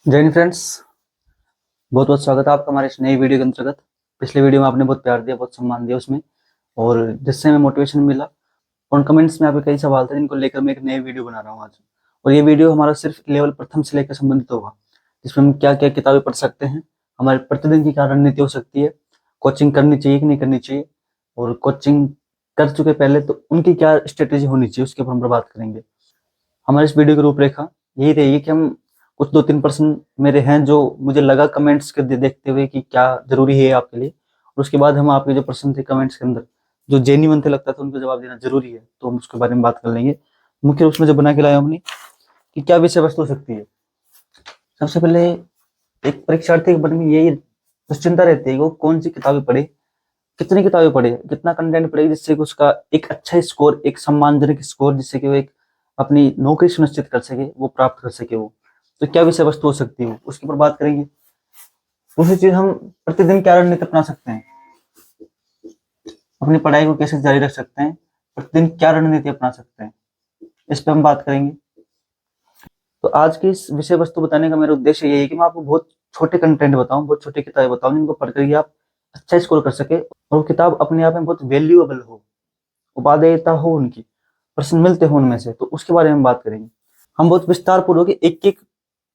जय हिंद फ्रेंड्स। बहुत बहुत स्वागत है आपका हमारे इस नई वीडियो के अंतर्गत। पिछले वीडियो में आपने बहुत प्यार दिया, बहुत सम्मान दिया उसमें, और जिससे हमें मोटिवेशन मिला। उन कमेंट्स में आपके कई सवाल थे जिनको लेकर मैं एक नई वीडियो बना रहा हूँ आज। और ये वीडियो हमारा सिर्फ लेवल प्रथम से लेकर संबंधित होगा, जिसमें हम क्या क्या किताबें पढ़ सकते हैं, हमारे प्रतिदिन की क्या रणनीति हो सकती है, कोचिंग करनी चाहिए कि नहीं करनी चाहिए, और कोचिंग कर चुके पहले तो उनकी क्या स्ट्रेटेजी होनी चाहिए, उसके ऊपर हम बात करेंगे। हमारे इस वीडियो की रूपरेखा यही रहेगी कि हम कुछ 2-3% मेरे हैं जो मुझे लगा कमेंट्स के देखते हुए कि क्या जरूरी है आपके लिए, और उसके बाद हम आपके जो प्रश्न थे कमेंट्स के अंदर जो जेन्युइन थे, लगता था उनको जवाब देना जरूरी है, तो हम उसके बारे में बात कर लेंगे। मुख्य रूप में जो बना के लाया हमने कि क्या विषय वस्तु हो सकती है। सबसे पहले एक परीक्षार्थी के मन में यही दुश्चिंता रहती है कि वो कौन सी किताबें पढ़े, कितनी किताबें पढ़े, कितना कंटेंट पढ़े, जिससे कि उसका एक अच्छा स्कोर, एक सम्मानजनक स्कोर, जिससे कि वो एक अपनी नौकरी सुनिश्चित कर सके, वो प्राप्त कर सके। वो तो क्या विषय वस्तु हो सकती है, उसके ऊपर बात करेंगे। दूसरी चीज, हम प्रतिदिन क्या रणनीति अपना सकते हैं, अपनी पढ़ाई को कैसे जारी रख सकते हैं, प्रतिदिन क्या रणनीति अपना सकते हैं, इस पर हम बात करेंगे। तो आज की इस विषय वस्तु बताने का मेरा उद्देश्य यही है कि मैं आपको बहुत छोटे कंटेंट बताऊं, बहुत छोटी किताबें बताऊं, जिनको पढ़कर के आप अच्छा स्कोर कर सके, और वो किताब अपने आप में बहुत वैल्यूएबल हो, उपादेयता हो, उनकी प्रश्न मिलते हो उनमें से, तो उसके बारे में बात करेंगे। हम बहुत विस्तार पूर्वक एक एक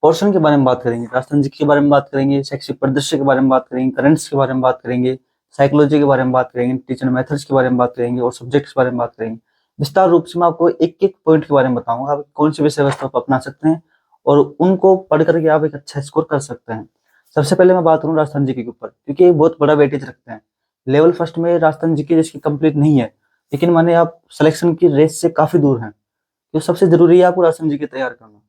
पोर्शन के बारे में बात करेंगे। राजस्थान जी के बारे में बात करेंगे, शैक्षिक परिदृश्य के बारे में बात करेंगे, करंट्स के बारे में बात करेंगे, साइकोलॉजी के बारे में बात करेंगे, टीचिंग मेथड्स के बारे में बात करेंगे, और सब्जेक्ट्स के बारे में बात करेंगे। विस्तार रूप से मैं आपको एक एक पॉइंट के बारे में बताऊंगा, आप कौन सी विषय वस्तु आप अपना सकते हैं और उनको पढ़ करके आप एक अच्छा स्कोर कर सकते हैं। सबसे पहले मैं बात करूँ राजस्थान जी के ऊपर, क्योंकि एक बहुत बड़ा वेटेज रखते हैं। लेवल फर्स्ट में राजस्थान जी जिसकी कंप्लीट नहीं है, लेकिन माने आप सिलेक्शन की रेस से काफी दूर हैं, तो सबसे जरूरी है आपको राजस्थान जीके तैयार करना।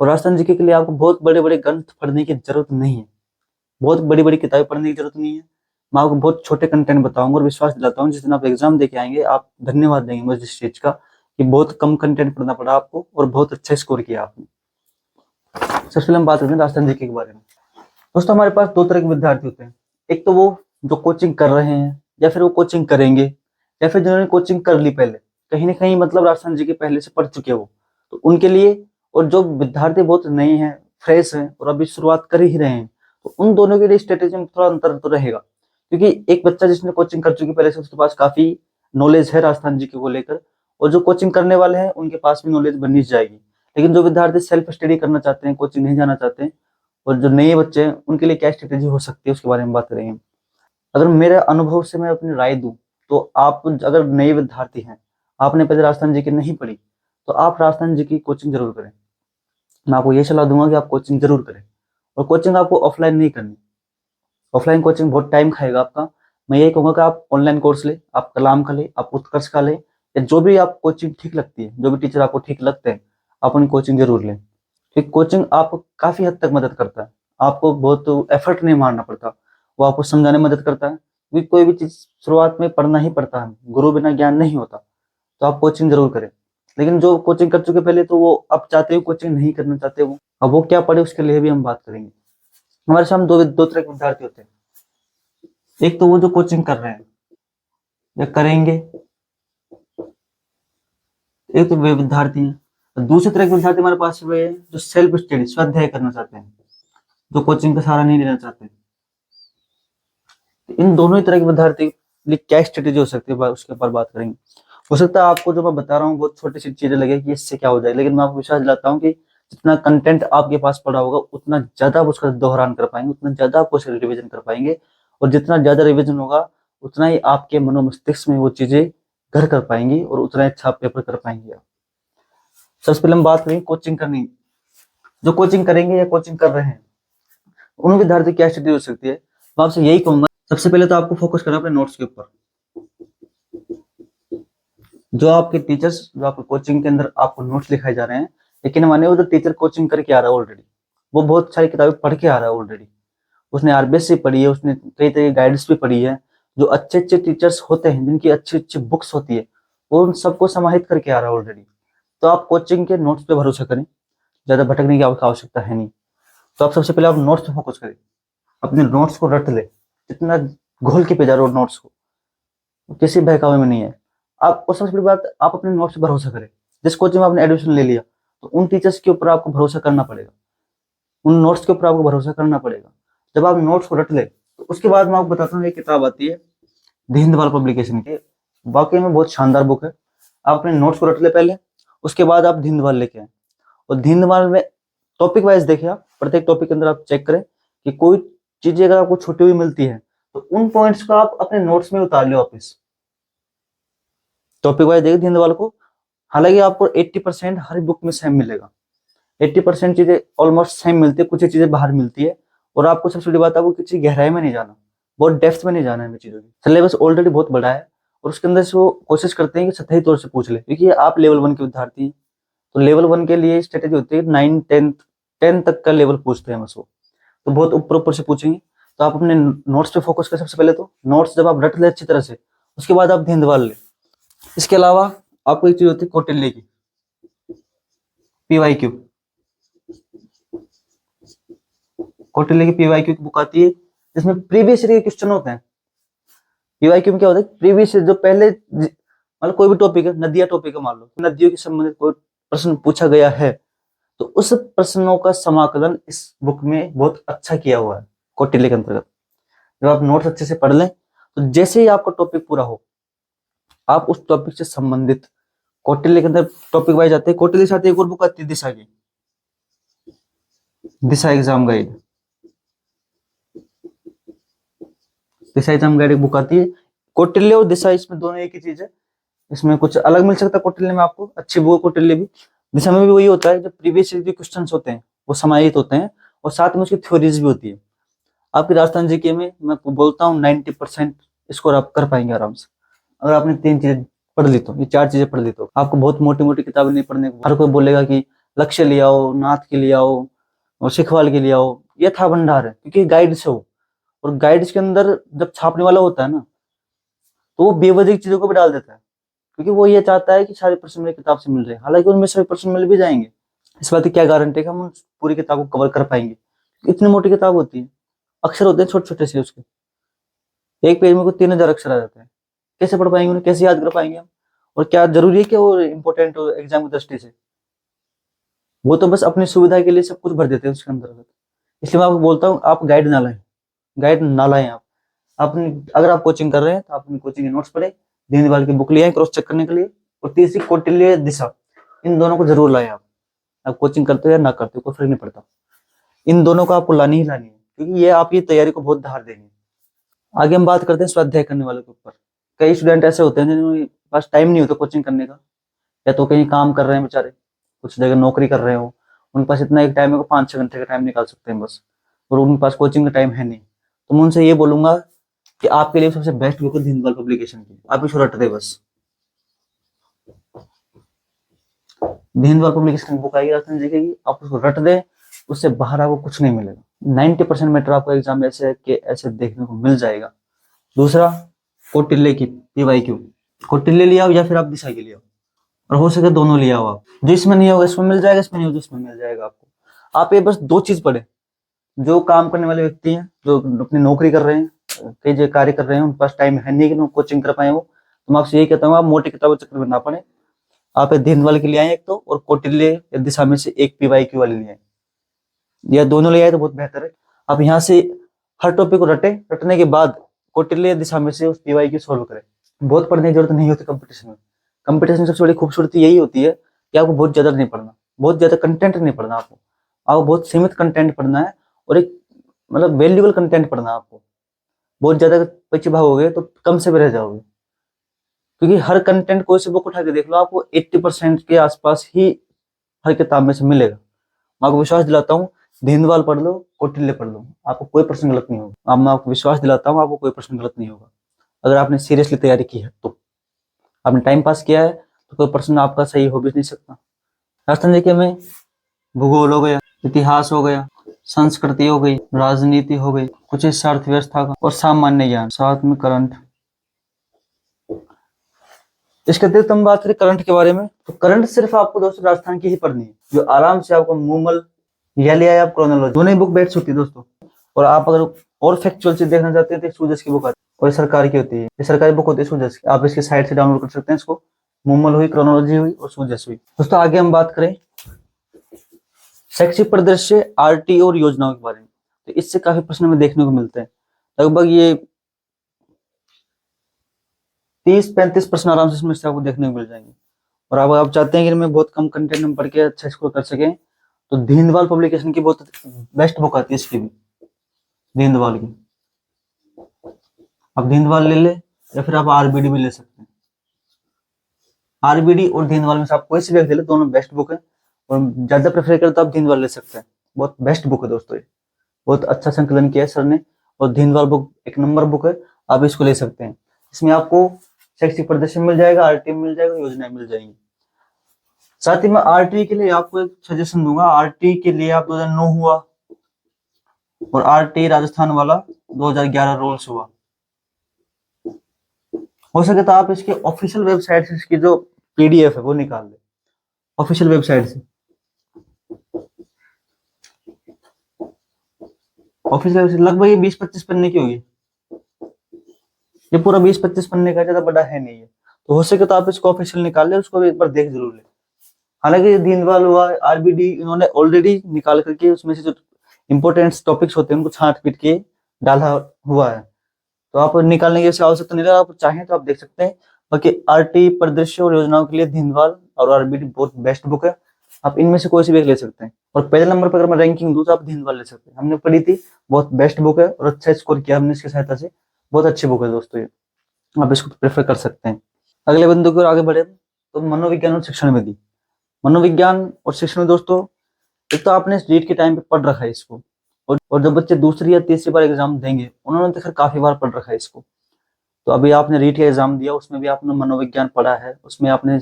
और राजस्थान जीके के लिए आपको बहुत बड़े बड़े ग्रंथ पढ़ने की जरूरत नहीं है, बहुत बड़ी बड़ी किताबें पढ़ने की जरूरत नहीं है। मैं आपको बहुत छोटे कंटेंट बताऊंगा और विश्वास दिलाता हूँ जिस दिन आप एग्जाम देके आएंगे आप धन्यवाद देंगे मुझे इस चीज का, कि बहुत कम कंटेंट पढ़ना पड़ा आपको और बहुत अच्छा स्कोर किया आपने। सबसे पहले हम बात करते हैं राजस्थान जीके के बारे में। दोस्तों, हमारे पास दो तरह के विद्यार्थी होते हैं। एक तो वो जो कोचिंग कर रहे हैं, या फिर वो कोचिंग करेंगे, या फिर जिन्होंने कोचिंग कर ली पहले, कहीं ना कहीं मतलब राजस्थान जी के पहले से पढ़ चुके हो, तो उनके लिए। और जो विद्यार्थी बहुत नए हैं, फ्रेश हैं और अभी शुरुआत कर ही रहे हैं, तो उन दोनों के लिए स्ट्रेटेजी में थोड़ा अंतर तो रहेगा। क्योंकि एक बच्चा जिसने कोचिंग कर चुकी पहले से, उसके पास काफी नॉलेज है राजस्थान जी के को लेकर, और जो कोचिंग करने वाले हैं उनके पास भी नॉलेज बननी जाएगी। लेकिन जो विद्यार्थी सेल्फ स्टडी करना चाहते हैं, कोचिंग नहीं जाना चाहते हैं, और जो नए बच्चे हैं, उनके लिए क्या स्ट्रेटेजी हो सकती है, उसके बारे में बात करेंगे। अगर मेरे अनुभव से मैं अपनी राय दूं, तो आप अगर नए विद्यार्थी हैं, आपने पहले राजस्थान जी की नहीं पढ़ी, तो आप राजस्थान जी की कोचिंग जरूर करें। मैं आपको ये सलाह दूंगा कि आप कोचिंग जरूर करें, और कोचिंग आपको ऑफलाइन नहीं करनी। ऑफलाइन कोचिंग बहुत टाइम खाएगा आपका। मैं यही कहूंगा कि आप ऑनलाइन कोर्स ले, आप कलाम का ले, आप उत्कर्ष का ले, या जो भी आप कोचिंग ठीक लगती है, जो भी टीचर आपको ठीक लगते हैं, आप उनकी कोचिंग जरूर लें। क्योंकि कोचिंग आपको काफी हद तक मदद करता है, आपको बहुत एफर्ट नहीं मारना पड़ता, वो आपको समझाने में मदद करता है। क्योंकि कोई भी चीज शुरुआत में पढ़ना ही पड़ता है, गुरु बिना ज्ञान नहीं होता। तो आप कोचिंग जरूर करें। लेकिन जो कोचिंग कर चुके पहले, तो वो अब चाहते हो कोचिंग नहीं करना चाहते, वो अब वो क्या पढ़े, उसके लिए भी हम बात करेंगे। हमारे सामने दो दो तरह के विद्यार्थी होते हैं। एक तो वो जो कोचिंग कर रहे हैं या करेंगे, एक तो वे विद्यार्थी हैं। और दूसरे तरह के विद्यार्थी हमारे पास वे हैं जो सेल्फ स्टडी, स्वाध्याय करना चाहते हैं, जो कोचिंग का सहारा नहीं लेना चाहते। इन दोनों ही तरह के विद्यार्थी के लिए क्या स्ट्रेटेजी हो सकती है, उसके ऊपर बात करेंगे। हो सकता है आपको जो मैं बता रहा हूँ बहुत छोटी सी चीजें लगे कि इससे क्या हो जाए, लेकिन मैं आपको विश्वास दिलाता हूँ कि जितना कंटेंट आपके पास पड़ा होगा, उतना ज्यादा आप उसका दोहरान कर पाएंगे, उतना ज्यादा आप उसका रिविजन कर पाएंगे। और जितना ज्यादा रिविजन होगा, उतना ही आपके मनोमस्तिष्क में वो चीजें घर कर पाएंगी, और उतना अच्छा पेपर कर पाएंगे आप। सबसे पहले हम बात करेंगे कोचिंग करनी। जो कोचिंग करेंगे या कोचिंग कर रहे हैं, उन विद्यार्थी की क्या स्थिति हो सकती है, मैं आपसे यही कहूंगा। सबसे पहले तो आपको फोकस करना अपने नोट्स के ऊपर। जो आपके टीचर्स, जो आपके कोचिंग के अंदर आपको नोट्स लिखाए जा रहे हैं, लेकिन माने वो जो टीचर कोचिंग करके आ रहा है ऑलरेडी, वो बहुत सारी किताबें पढ़ के आ रहा है ऑलरेडी, उसने आरबीएस से पढ़ी है, उसने कई तरह की गाइड्स भी पढ़ी है। जो अच्छे अच्छे टीचर्स होते हैं, जिनकी अच्छी अच्छी बुक्स होती है, वो उन सबको समाहित करके आ रहा है ऑलरेडी। तो आप कोचिंग के नोट्स पे भरोसा करें, ज्यादा भटकने की आपको आवश्यकता है नहीं। तो आप सबसे पहले आप नोट्स पे फोकस करें, अपने नोट्स को रट ले, जितना घोल के पेजा रहो नोट्स को, किसी बहकावे में नहीं है। आप, और सबसे बड़ी बात, आप अपने नोट्स पे भरोसा करें। जिस कोचिंग में आपने एडमिशन ले लिया, तो उन टीचर्स के ऊपर आपको भरोसा करना पड़ेगा। उन नोट्स के ऊपर आपको भरोसा करना पड़ेगा। जब आप नोट्स को रट ले तो उसके बाद मैं आपको बताता हूँ, एक किताब आती है दीनदयाल पब्लिकेशन की, वाकई में बहुत शानदार बुक है। आप अपने नोट्स को रट ले पहले, उसके बाद आप दीनदयाल लेके आए, और दीनदयाल में टॉपिक वाइज देखिए, आप प्रत्येक टॉपिक के अंदर आप चेक करें कि कोई चीजें अगर आपको छूटी हुई मिलती है तो उन पॉइंट्स को आप अपने नोट्स में उतार लो वापस। टॉपिक वाइज देखिए दीनदयाल को, हालांकि आपको 80% हर बुक में सेम मिलेगा, 80% चीजें ऑलमोस्ट सेम मिलती है, कुछ चीजें बाहर मिलती है। और आपको सबसे बड़ी बात, आपको किसी गहराई में नहीं जाना, बहुत डेप्थ में नहीं जाना है चीजों की। सिलेबस ऑलरेडी बहुत बड़ा है और उसके अंदर से वो कोशिश करते हैं कि सतही तौर से पूछ ले, क्योंकि आप लेवल 1 के विद्यार्थी हैं, तो लेवल 1 के लिए स्ट्रेटेजी होती है 9 10 तक का लेवल पूछते हैं बस वो, तो बहुत ऊपर ऊपर से पूछेंगे। तो आप अपने नोट्स पे फोकस करें सबसे पहले, तो नोट्स जब आप रट ले अच्छी तरह से, उसके बाद आप दीनदयाल ले। इसके अलावा आपको एक चीज होती है कौटिल्य की पीवाईक्यू, कौटिल्य की पीवाईक्यू की बुक आती है जिसमें प्रीवियस ईयर के क्वेश्चन होते हैं। पीवाईक्यू में क्या होता है, प्रीवियस जो पहले मतलब कोई भी टॉपिक है, नदियां टॉपिक है, मान लो नदियों के संबंधित कोई प्रश्न पूछा गया है, तो उस प्रश्नों का समाकलन इस बुक में बहुत अच्छा किया हुआ है कौटिल्य के अंतर्गत। जब आप नोट्स अच्छे से पढ़ लें तो जैसे ही आपका टॉपिक पूरा हो, आप उस टॉपिक से संबंधित कौटिल्य के अंदर टॉपिक वाइज आते हैं। कौटिल्य के साथ एक और बुक आती है दिशा की, दिशा एग्जाम गाइड, दिशा एग्जाम गाइड एक बुक आती है। कौटिल्य और दिशा इसमें दोनों एक ही चीज है, इसमें कुछ अलग मिल सकता है कौटिल्य में आपको, अच्छी बुक है कौटिल्य भी। दिशा में भी वही होता है, जो प्रीवियस ईयर के क्वेश्चन होते हैं वो समाहित होते हैं, और साथ में उसकी थ्योरीज भी होती है। आपकी राजस्थान जीके में मैं बोलता हूँ 90% स्कोर आप कर पाएंगे आराम से, अगर आपने 3 चीजें पढ़ ली तो, ये 4 चीजें पढ़ ली तो। आपको बहुत मोटी मोटी किताबें नहीं पढ़ने को, हर कोई बोलेगा कि लक्ष्य ले आओ, नाथ के लिए आओ और शिखवाल के लिए आओ, ये था भंडार है, क्योंकि गाइड से हो, और गाइड्स के अंदर जब छापने वाला होता है ना, तो वो बेवजह चीजों को भी डाल देता है, क्योंकि वो ये चाहता है कि सारे प्रश्न मेरी किताब से मिल रहे हैं, हालांकि उनमें सभी प्रश्न मिल भी जाएंगे। इस बात की क्या गारंटी है कि हम पूरी किताब को कवर कर पाएंगे, इतनी मोटी किताब होती है, अक्षर होते हैं छोटे छोटे से उसके, एक पेज में कोई 3000 अक्षर आ जाते हैं, कैसे पढ़ पाएंगे उन्हें, कैसे याद कर पाएंगे हम? और क्या जरूरी है कि वो इंपॉर्टेंट हो एग्जाम की दृष्टि से? वो तो बस अपनी सुविधा के लिए सब कुछ भर देते हैं उसके अंदर। इसलिए मैं आपको बोलता हूँ आप गाइड ना लाएं, गाइड ना लाएं आप अपनी, अगर आप कोचिंग कर रहे हैं तो आप अपनी कोचिंग के नोट्स पढ़े, दीनदयाल की बुक ले आए क्रॉस चेक करने के लिए, और तीसरी कौटिल्य दिशा, इन दोनों को जरूर लाएं आप कोचिंग करते हो या ना करते हो कोई फर्क नहीं पड़ता, इन दोनों को आपको लानी ही लानी है, क्योंकि ये आपकी तैयारी को बहुत धार देंगे। आगे हम बात करते हैं स्वाध्याय करने वालों के ऊपर। कई स्टूडेंट ऐसे होते हैं जिनके पास टाइम नहीं होता कोचिंग करने का, या तो कहीं काम कर रहे हैं बेचारे, कुछ जगह नौकरी कर रहे हो, उनके पास इतना एक टाइम है 5-6 घंटे का टाइम निकाल सकते हैं बस, और उनके पास कोचिंग का टाइम है नहीं। तो मैं उनसे ये बोलूंगा कि आपके लिए सबसे बेस्ट बुक है दीनदयाल पब्लिकेशन की, आप इसको रट दे बस। दीनदयाल पब्लिकेशन की बुक आएगी राजस्थान जीके की, आप उसको रट दे, उससे बाहर आपको कुछ नहीं मिलेगा। 90% मैटर आपको एग्जाम में ऐसे के ऐसे देखने को मिल जाएगा। दूसरा, कौटिल्य की पीवाईक्यू, कौटिल्य लिया या फिर आप दिशा की लिया, और हो सके दोनों लिया हो आप, जो इसमें नहीं होगा इसमें मिल जाएगा, इसमें नहीं होगा इसमें मिल जाएगा आपको। आप ये बस 2 चीज पढ़े, जो काम करने वाले व्यक्ति हैं, जो अपनी नौकरी कर रहे हैं, कई जगह कार्य कर रहे हैं, उनके पास टाइम है नहीं कि कोचिंग कर पाए वो, तो मैं आपसे यही कहता हूँ आप मोटी किताबों चक्कर में ना पड़े, आप दीनदयाल के लिए आए एक तो, और कौटिल्य दिशा में से एक पीवाईक्यू वाले लिए आए, या दोनों ले आए तो बहुत बेहतर है। आप यहाँ से हर टॉपिक को रटे, रटने के बाद कौटिल्य दिशा में से उस पीवाईक्यू सॉल्व करें। बहुत पढ़ने की जरूरत नहीं होती कंपटीशन में, कंपटीशन सबसे बड़ी खूबसूरती यही होती है कि आपको बहुत ज्यादा नहीं पढ़ना, बहुत ज्यादा कंटेंट नहीं पढ़ना आपको बहुत सीमित कंटेंट पढ़ना है, और एक मतलब वैल्यूएबल कंटेंट पढ़ना है आपको। बहुत ज्यादा पीछे भागोगे तो कम से भी रह जाओगे, क्योंकि हर कंटेंट कोई से बुक उठा के देख लो, आपको 80% के आसपास ही हर किताब में से मिलेगा। मैं आपको विश्वास दिलाता हूँ, दीनदयाल पढ़ लो, कौटिल्य पढ़ लो, आपको कोई प्रश्न गलत नहीं होगा। अब मैं आपको विश्वास दिलाता हूँ आपको कोई प्रश्न गलत नहीं होगा, अगर आपने सीरियसली तैयारी की है तो। आपने टाइम पास किया है तो कोई प्रश्न आपका सही हो भी नहीं सकता। राजस्थान जीके में भूगोल हो गया, इतिहास हो गया, संस्कृति हो गई, राजनीति हो गई, कुछ हिस्सा अर्थव्यवस्था का, और सामान्य ज्ञान, साथ में करंट। इसके अतिरिक्त हम बात करें करंट के बारे में, तो करंट सिर्फ आपको दोस्तों राजस्थान की ही पढ़नी है, जो आराम से आपको मूमल या लिया आप क्रोनोलॉजी, दोनों ही बुक बैठ सकती है दोस्तों। और आप अगर और फैक्चुअल चीज देखना चाहते हैं तो सूजस की बुक आती है, और सरकार की होती है, ये सरकारी बुक होती है सूजस की, आप इसके साइट से डाउनलोड कर सकते हैं इसको। मूमल हुई, क्रोनोलॉजी हुई और सूजस हुई। दोस्तों आगे हम बात करें शैक्षिक परिदृश्य, आरटी और योजनाओं के बारे में। तो इससे काफी प्रश्न हमें देखने को मिलते हैं। लगभग ये 30-35 प्रश्न आराम से इसमें से आपको देखने को मिल जाएंगे। और अब आप चाहते हैं कि इनमें बहुत कम कंटेंट में पढ़ के अच्छा स्कोर कर सकें, तो दीनदयाल पब्लिकेशन की बहुत बेस्ट बुक आती है इसकी भी, दीनदयाल की। आप दीनदयाल ले ले या फिर आप आरबीडी भी ले सकते हैं। आरबीडी और दीनदयाल में से आप कोई सी भी एक ले ले, दोनों बेस्ट बुक है। और ज्यादा प्रेफर करते तो आप दीनदयाल ले सकते हैं, बहुत बेस्ट बुक है दोस्तों ये, बहुत अच्छा संकलन किया है सर ने। और दीनदयाल बुक एक नंबर बुक है, आप इसको ले सकते हैं। इसमें आपको शैक्षिक प्रदर्शन मिल जाएगा, आरटी मिल जाएगा, योजनाएं मिल जाएंगी। साथ ही मैं आरटी के लिए आपको एक सजेशन दूंगा। आरटी के लिए आप 2009 हुआ और आरटी राजस्थान वाला 2011 रूल्स हुआ। हो सके तो आप इसके ऑफिशियल वेबसाइट से इसकी जो पीडीएफ है वो निकाल ले, ऑफिशियल वेबसाइट से। ऑफिशियल वेबसाइट लगभग ये 20-25 पन्ने की होगी, ये पूरा 20-25 पन्ने का, ज्यादा बड़ा है नहीं है। तो हो सके तो आप इसको ऑफिशियल निकाल ले, उसको एक बार देख जरूर ले। हालांकि दीनदयाल हुआ, आरबीडी, इन्होंने ऑलरेडी निकाल करके उसमें से जो इंपॉर्टेंट टॉपिक्स होते हैं उनको छांट पीट के डाला हुआ है, तो आप निकालने की वैसे आवश्यकता नहीं है। आप चाहें तो आप देख सकते हैं। बाकी आरटी परिदृश्य और योजनाओं के लिए दीनदयाल और आरबीडी बहुत बेस्ट बुक है, आप इनमें से कोई सी भी एक ले सकते हैं। और पहले नंबर पर अगर मैं रैंकिंग दूं तो आप दीनदयाल ले सकते हैं, हमने पढ़ी थी, बहुत बेस्ट बुक है और अच्छा स्कोर किया हमने इसकी सहायता से, बहुत अच्छी बुक है दोस्तों ये, आप इसको प्रेफर कर सकते हैं। अगले बिंदु की ओर आगे बढ़े तो मनोविज्ञान और शिक्षण विधि। मनोविज्ञान और शिक्षण में दोस्तों, एक तो आपने रीट के टाइम पे पढ़ रखा है इसको, और जब बच्चे दूसरी या तीसरी बार एग्जाम देंगे उन्होंने तो खैर काफी बार पढ़ रखा है इसको। तो अभी आपने रीट का एग्जाम दिया, उसमें भी आपने मनोविज्ञान पढ़ा है, उसमें आपने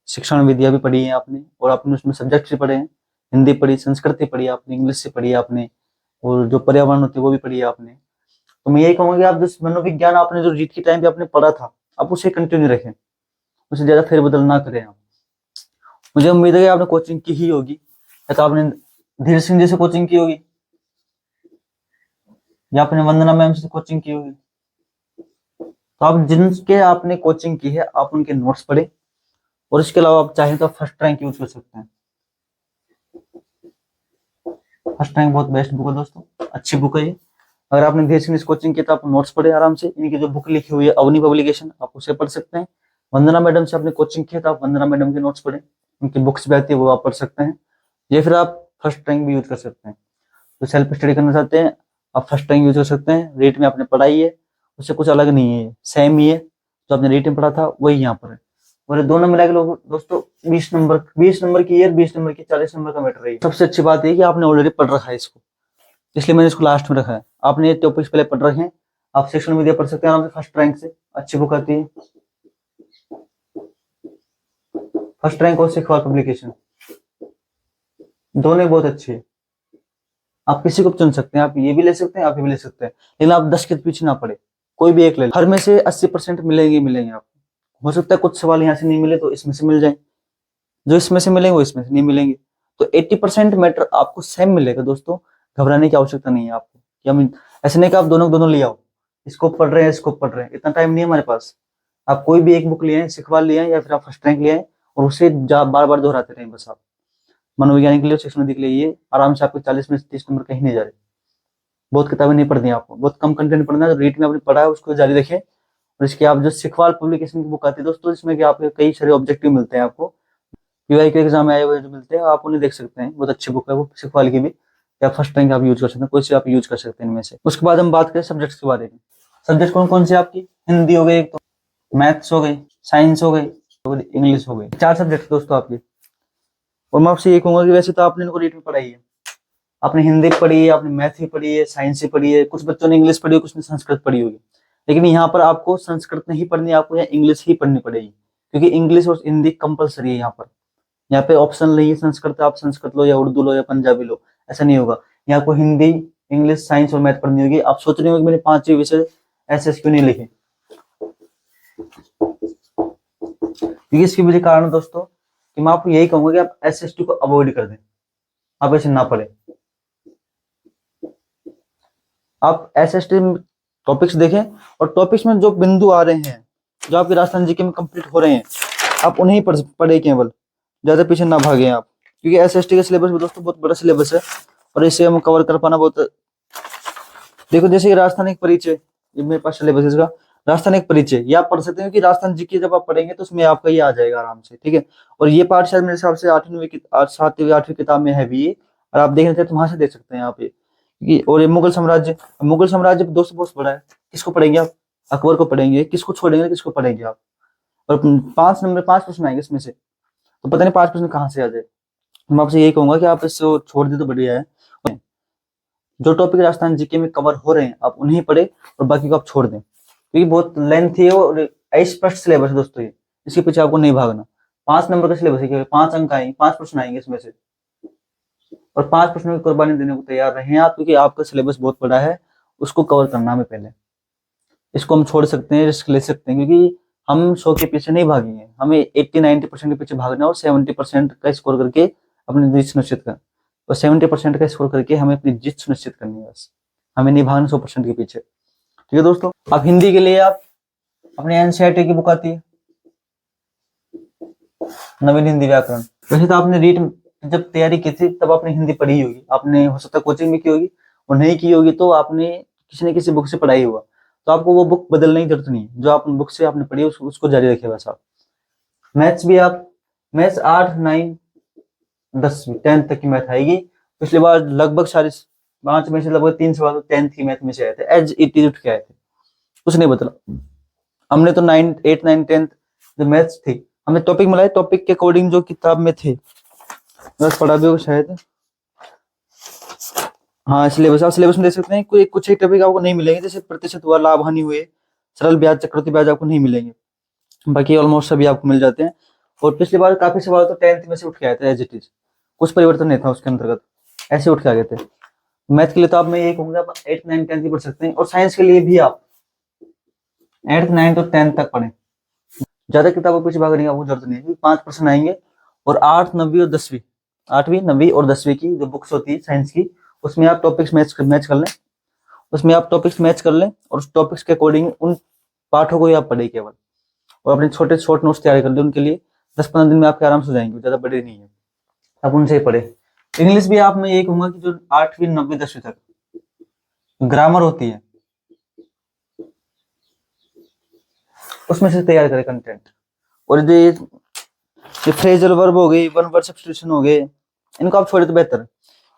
शिक्षण विद्या भी पढ़ी है आपने, और आपने उसमें सब्जेक्ट भी पढ़े हैं, हिंदी पढ़ी, संस्कृत पढ़ी आपने, इंग्लिश से पढ़ी आपने, और जो पर्यावरण होती है वो भी पढ़ी है आपने। तो मैं यही कहूंगा कि आप जिस मनोविज्ञान आपने जो रीट के टाइम पे आपने पढ़ा था, आप उसे कंटिन्यू रखें, उसे ज्यादा फेरबदल ना करें आप। मुझे उम्मीद है कि आपने कोचिंग की ही होगी, या तो आपने धीर सिंह जी से कोचिंग की होगी, या आपने वंदना मैम से कोचिंग की होगी। तो आप जिनके आपने कोचिंग की है आप उनके नोट्स पढ़े, और इसके अलावा आप चाहें तो फर्स्ट रैंक यूज कर सकते हैं। फर्स्ट रैंक बहुत बेस्ट बुक है दोस्तों, अच्छी बुक है ये। अगर आपने धीर सिंह कोचिंग की तो आप नोट्स पढ़े आराम से, इनकी जो बुक लिखी हुई है अवनी पब्लिकेशन, आप उसे पढ़ सकते हैं। वंदना मैडम से आपने कोचिंग किया तो आप वंदना मैडम के नोट्स पढ़े, उनकी बुक्स भी आती है वो आप पढ़ सकते हैं। या फिर आप फर्स्ट रैंक भी यूज कर सकते हैं। तो सेल्फ स्टडी करना चाहते हैं आप फर्स्ट रैंक यूज कर सकते हैं। रेट में आपने पढ़ाई है, उससे कुछ अलग नहीं है, सेम ही है, जो आपने रेट में पढ़ा था वही यहाँ पर है। और दोनों मिला के लोग दोस्तों 20 नंबर की ईयर, 20 नंबर की 40 नंबर का मैटर है। सबसे अच्छी बात है कि आपने ऑलरेडी पढ़ रखा है इसको, इसलिए मैंने इसको लास्ट में रखा है। आपने ये टॉपिक्स पहले पढ़ रखे हैं, आप सेक्शन मीडिया पढ़ सकते हैं आराम से फर्स्ट रैंक से, अच्छी बुक आती है। फर्स्ट रैंक और शिखवाल पब्लिकेशन दोनों बहुत अच्छी है, आप किसी को चुन सकते हैं, आप ये भी ले सकते हैं, आप ये भी ले सकते हैं, लेकिन आप 10 के पीछे ना पड़े, कोई भी एक ले। हर में से 80% मिलेंगे आपको। हो सकता है कुछ सवाल यहाँ से नहीं मिले तो इसमें से मिल जाए, जो इसमें से मिलेंगे वो इसमें से नहीं मिलेंगे। तो 80% मैटर आपको सेम मिलेगा दोस्तों, घबराने की आवश्यकता नहीं है आपको। या ऐसे नहीं कि आप दोनों दोनों ले आओ, इसको पढ़ रहे हैं इसको पढ़ रहे हैं, इतना टाइम नहीं है हमारे पास। आप कोई भी एक बुक ले आए, शिखवाल ले आए या फिर आप फर्स्ट रैंक ले आए, और उसे बार बार दोहराते रहें बस। आप मनोविज्ञान के लिए, शिक्षण के लिए ये आराम से आपके 40 में से 30 नंबर कहीं नहीं जा रहे। बहुत किताबें नहीं पढ़नी आपको, बहुत कम कंटेंट पढ़ना है, जो रीट में आपने पढ़ा है उसको जारी रखें। और इसके आप जो शिखवाल पब्लिकेशन की बुक आती है दोस्तों, इसमें कि आपके कई सारे ऑब्जेक्टिव मिलते हैं आपको, पीवाई के एग्जाम में आए हुए जो मिलते हैं, आप उन्हें देख सकते हैं, बहुत अच्छी बुक है वो शिखवाल की भी। या फर्स्ट रैंक आप यूज कर सकते हैं, कोई से आप यूज कर सकते हैं इनमें से। उसके बाद हम बात करें सब्जेक्ट्स के बारे में। सब्जेक्ट कौन कौन से आपकी, हिंदी हो गई, एक तो मैथ्स हो गई, साइंस हो गई, इंग्लिश हो गई, 4 सब्जेक्ट दोस्तों आपके। और मैं आपसे ये कहूंगा कि वैसे तो आपने इनको रीट में पढ़ाई है, आपने हिंदी पढ़ी है, आपने मैथ भी पढ़ी है, साइंस भी पढ़ी है, कुछ बच्चों ने इंग्लिश पढ़ी है, कुछ ने संस्कृत पढ़ी होगी। लेकिन यहाँ पर आपको संस्कृत नहीं पढ़नी, आपको यहाँ इंग्लिश ही पढ़नी पड़ेगी, क्योंकि इंग्लिश और हिंदी कंपलसरी है यहाँ पर। यहाँ पे ऑप्शन नहीं है संस्कृत, आप संस्कृत लो या उर्दू लो या पंजाबी लो, ऐसा नहीं होगा। यहाँ को हिंदी, इंग्लिश, साइंस और मैथ पढ़नी होगी। आप सोच रहे हो कि मैंने 5 विषय ऐसे क्यों नहीं लिखे, क्योंकि इसके मुझे कारण दोस्तों कि मैं आपको यही कहूंगा कि आप एसएसटी को अवॉइड कर दें, आप ऐसे ना पढ़े। आप एसएसटी टॉपिक्स देखें, और टॉपिक्स में जो बिंदु आ रहे हैं, जो आपके राजस्थान जीके में कंप्लीट हो रहे हैं, आप उन्हें पढ़े केवल, ज्यादा पीछे ना भागे आप। क्योंकि SST का सिलेबस भी दोस्तों बहुत बड़ा सिलेबस है और इसे हम कवर कर पाना बहुत। देखो जैसे राजस्थान एक परिचय, ये मेरे पास सिलेबस है इसका, राजस्थान एक परिचय, ये आप पढ़ सकते हैं कि राजस्थान जीके जब आप पढ़ेंगे तो उसमें आपका ये आ जाएगा आराम से, ठीक है। और ये पार्ट शायद मेरे हिसाब से 7वीं 8वीं किताब में है भी ये, और आप देखना चाहते तो वहां से देख सकते हैं यहाँ पे। और ये मुगल साम्राज्य दोस्तों बहुत बड़ा है। किसको पढ़ेंगे आप? अकबर को पढ़ेंगे, किसको छोड़ेंगे, किसको पढ़ेंगे आप? और 5 प्रश्न आएंगे इसमें से, तो पता नहीं 5 प्रश्न कहाँ से आ जाए। मैं आपसे यही कहूंगा कि आप इसको छोड़ दे तो बढ़िया है। जो टॉपिक राजस्थान जीके में कवर हो रहे हैं आप उन्हें पढ़े और बाकी को आप छोड़ दें, क्योंकि बहुत लेंथी है और स्पष्ट सिलेबस है दोस्तों ये, इसके पीछे आपको नहीं भागना। 5 नंबर का सिलेबस है, 5 अंक आएंगे, 5 प्रश्न आएंगे इसमें से, और 5 प्रश्नों की कुर्बानी देने को तैयार रहें आप, क्योंकि आपका सिलेबस बहुत बड़ा है, उसको कवर करना हमें पहले। इसको हम छोड़ सकते हैं, रिस्क ले सकते हैं, क्योंकि हम 100 के पीछे नहीं भागेंगे, हमें 80-90% के पीछे भागना और 70% का स्कोर करके अपनी जीत सुनिश्चित करना, और 70% का स्कोर करके हमें अपनी जीत सुनिश्चित करनी है बस, हमें नहीं भागना 100% के पीछे, ठीक है दोस्तों। अब हिंदी के लिए आप अपने एनसीईआरटी की बुक आती है नवीन हिंदी व्याकरण। वैसे तो आपने रीट जब तैयारी की थी तब आपने हिंदी पढ़ी होगी, आपने हो सकता है कोचिंग में की होगी, और नहीं की होगी तो आपने किसी न किसी बुक से पढ़ाई होगा, तो आपको वो बुक बदलने की जरूरत नहीं है, जो आप बुक से आपने पढ़ी है उसको जारी रखिए बस आप। मैथ्स भी आप, मैथ्स 8, 9, 10वीं 10th तक की मैथ आएगी। पिछली बार लगभग सारे 5 में से लगभग 3 सवाल 10th की मैथ में से आए थे, एज इट इज उठ के आए थे, कुछ नहीं बदला। हमने तो 9, 8, 9, 10th जो मैथ्स थी हमने टॉपिक मिलाए, टॉपिक के अकॉर्डिंग जो किताब में थे बस पढ़ा भी होगा शायद। हाँ सिलेबस आप सिलेबस में देख सकते हैं, कोई कुछ एक टॉपिक आपको नहीं मिलेंगे, जैसे प्रतिशत हुआ, लाभ हानि हुए, सरल ब्याज, चक्रवृद्धि ब्याज आपको नहीं मिलेंगे, बाकी ऑलमोस्ट सभी आपको मिल जाते हैं। और पिछली बार काफी सवाल तो 10th में से उठ के आए थे एज इट इज, कुछ परिवर्तन नहीं था उसके अंतर्गत, ऐसे उठ के आ गए थे। मैथ के लिए तो आप मैं यही कहूंगा आप 8, 9, 10th की पढ़ सकते हैं, और साइंस के लिए भी आप 8th, 9th और 10th तक पढ़ें, ज्यादा किताबों पीछे भागने की आपको जरूरत नहीं है। 5 प्रश्न आएंगे, और 8, 9वीं और 10वीं, 8वीं, 9वीं और 10वीं की जो बुक्स होती है साइंस की, उसमें आप टॉपिक्स मैच कर लें, उसमें आप टॉपिक्स मैच कर लें, और उस टॉपिक्स के अकॉर्डिंग उन पाठों को ही आप पढ़े केवल, और अपने छोटे शॉर्ट नोट्स तैयार कर लें उनके लिए। 10-15 दिन में आपके आराम से हो जाएंगे, ज्यादा बड़े नहीं है, आप उनसे ही पढ़े। इंग्लिश भी आप मैं यही कहूंगा कि जो 8वीं, 9वीं, 10वीं तक ग्रामर होती है उसमें से तैयार करें कंटेंट। और ये फ्रेजल वर्ब हो गई, वन वर्ड सब्स्टिट्यूशन हो गए, इनको आप छोड़े तो बेहतर है,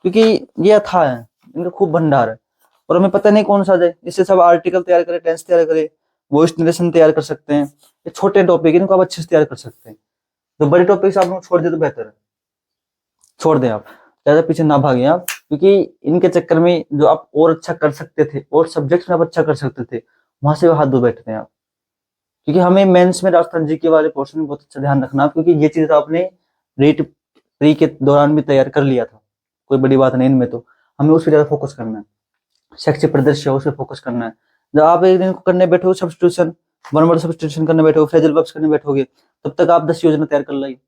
क्योंकि ये अथाह है, इनका खूब भंडार है, और हमें पता नहीं कौन सा जाए। इससे सब आर्टिकल तैयार करें, टेंस तैयार करें, वॉइस नरेशन तैयार कर सकते हैं, ये छोटे टॉपिक इनको आप अच्छे से तैयार कर सकते हैं। तो बड़े टॉपिक्स आप लोग छोड़ दे तो बेहतर है, छोड़ दें आप, ज्यादा पीछे ना भागे आप, क्योंकि इनके चक्कर में जो आप और अच्छा कर सकते थे और सब्जेक्ट्स में आप अच्छा कर सकते थे, वहां से हाथ धो बैठते हैं आप। क्योंकि हमें मेंस में राजस्थान जीके वाले पोर्शन में बहुत अच्छा ध्यान रखना, क्योंकि ये चीज तो आपने रीट प्री के दौरान भी तैयार कर लिया था, कोई बड़ी बात नहीं इनमें, तो हमें उस पर ज्यादा फोकस करना है, शैक्षिक परिदृश्य उस पर फोकस करना है। जब आप एक दिन करने बैठोगे सब्स्टिट्यूशन, वन वर्ड सब्स्टिट्यूशन करने बैठोगे, फ्रेजल वर्ब्स करने बैठोगे, तब तक आप 10 योजना तैयार कर लाइए,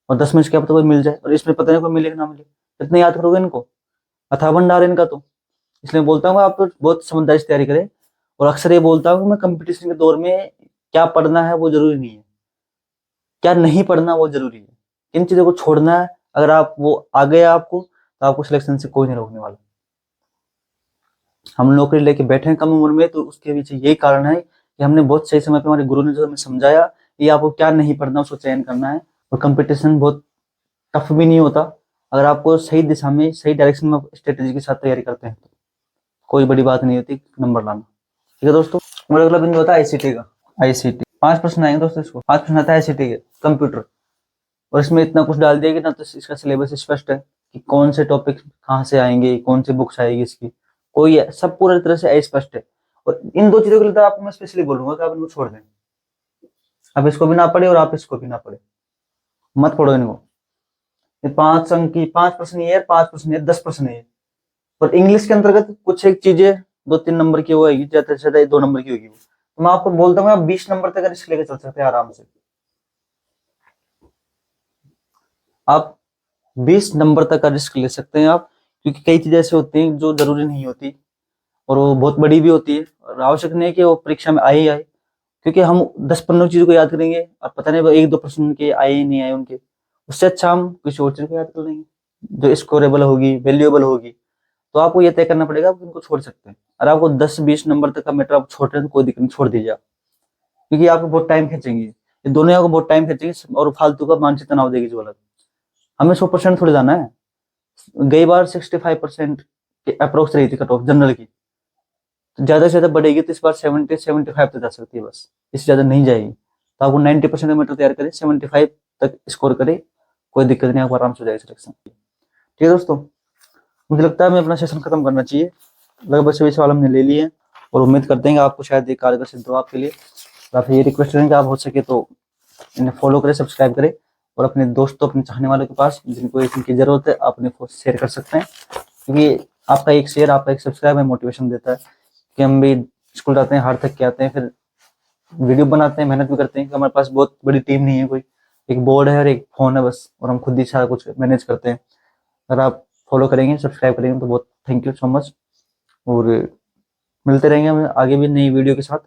और 10 में से क्या पता कोई मिल जाए, और इसमें पता नहीं कोई मिलेगा ना मिले, कितने याद करोगे इनको, अथाह भंडार इनका तो। इसलिए बोलता हूँ आप तो बहुत समझदारी से तैयारी करें, और अक्सर ये बोलता हूँ मैं कंपटीशन के दौर में क्या पढ़ना है वो जरूरी नहीं है, क्या नहीं पढ़ना वो जरूरी है, किन चीजों को छोड़ना है। अगर आप वो आ गए आपको, तो आपको सिलेक्शन से कोई नहीं रोकने वाला। हम नौकरी लेके बैठे हैं कम उम्र में, तो उसके पीछे यही कारण है कि हमने बहुत सही समय पे हमारे गुरु ने जो हमें समझाया, ये आपको क्या नहीं पढ़ना उसको चयन करना है। और कंपटीशन बहुत टफ भी नहीं होता, अगर आपको सही दिशा में सही डायरेक्शन में स्ट्रेटेजी के साथ तैयारी करते हैं तो कोई बड़ी बात नहीं होती नंबर लाना, ठीक है दोस्तों। और अगला बिंदु होता है आईसीटी का। आईसीटी 5 प्रश्न आएंगे दोस्तों, इसको 5 प्रश्न आता है आईसीटी के कंप्यूटर, और इसमें इतना कुछ डाल दिया कि ना तो इसका सिलेबस स्पष्ट है कि कौन से टॉपिक कहाँ से आएंगे, कौन सी बुक्स आएगी इसकी, कोई सब पूरी तरह से स्पष्ट है। और इन 2 चीजों के लिए तो आपको मैं स्पेशली बोलूंगा कि आप इनको छोड़ दें, आप इसको भी ना पढ़े और आप इसको भी ना पढ़े, मत पढ़ो इनको। ये 5 अंक की 5 प्रश्न ये, 5 प्रश्न ये, 10 प्रश्न ये। और इंग्लिश के अंतर्गत कुछ एक चीजें 2-3 नंबर की वो आएगी, ज्यादा से ज्यादा 2 नंबर की होगी, तो मैं आपको बोलता हूँ आप 20 नंबर तक रिस्क लेकर चल सकते हैं आराम से, आप 20 नंबर तक का रिस्क ले सकते हैं आप, क्योंकि कई चीजें ऐसी होती हैं जो जरूरी नहीं होती, और वो बहुत बड़ी भी होती है, और आवश्यक नहीं है कि वो परीक्षा में आए ही आए, क्योंकि हम 10-15 चीजों को याद करेंगे और पता नहीं 1-2 प्रश्न के आए ही नहीं आए उनके, उससे अच्छा हम किसी और चीज को याद कर लेंगे जो स्कोरेबल होगी, वैल्यूएबल होगी। तो आपको ये तय करना पड़ेगा आप इनको छोड़ सकते हैं। और आपको 10-20 नंबर तक का मैटर आप छोड़ रहे हैं तो कोई दिक्कत नहीं, छोड़ दीजिए आप, क्योंकि आपको बहुत टाइम खींचेंगे ये दोनों, आपको बहुत टाइम खींचेंगे और फालतू का मानसिक तनाव देगी जो अलग। हमें 100% थोड़ी जाना है। गई बार 65% के अप्रोक्स रही थी कट ऑफ जनरल की, तो ज्यादा से ज्यादा बढ़ेगी तो इस बार 70-75 तक जा सकती है बस, इससे ज्यादा नहीं जाएगी। तो आपको 90% का मैटर तैयार करें, 75 तक स्कोर करे, कोई दिक्कत नहीं, आपको आराम से हो जाएगी सिलेक्शन। ठीक है दोस्तों, मुझे लगता है हमें अपना सेशन खत्म करना चाहिए। लगभग सभी सवाल हमने ले लिए हैं और उम्मीद करते हैं कि आपको शायद ये कारगर सिद्ध हो आपके लिए। तो आपसे ये रिक्वेस्ट करें कि आप हो सके तो इन्हें फॉलो करें, सब्सक्राइब करें और अपने दोस्तों, अपने चाहने वालों के पास जिनको इनकी जरूरत है आप उन्हें शेयर कर सकते हैं, क्योंकि आपका एक शेयर, आपका एक सब्सक्राइब हमें मोटिवेशन देता है कि हम भी स्कूल जाते हैं, हार थक के आते हैं, फिर वीडियो बनाते हैं, मेहनत भी करते हैं, कि हमारे पास बहुत बड़ी टीम नहीं है, कोई एक बोर्ड है और एक फोन है बस, और हम खुद ही सारा कुछ मैनेज करते हैं। अगर आप फॉलो करेंगे, सब्सक्राइब करेंगे तो बहुत थैंक यू सो मच। और मिलते रहेंगे हम आगे भी नई वीडियो के साथ।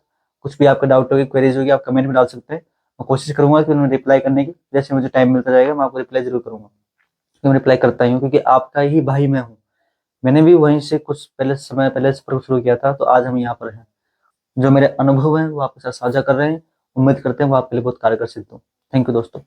कुछ भी आपका डाउट होगी, क्वेरीज होगी, आप कमेंट में डाल सकते हैं। मैं कोशिश करूंगा कि उन्हें रिप्लाई करने की, जैसे मुझे टाइम मिलता जाएगा मैं आपको रिप्लाई जरूर करूंगा, क्योंकि मैं रिप्लाई करता ही हूँ, क्योंकि आपका ही भाई मैं हूँ। मैंने भी वहीं से कुछ पहले समय पहले से शुरू किया था, तो आज हम यहाँ पर हैं। जो मेरे अनुभव हैं वो आपके साथ साझा कर रहे हैं, उम्मीद करते हैं वो आपके लिए बहुत कारगर सिद्ध हो। थैंक यू दोस्तों।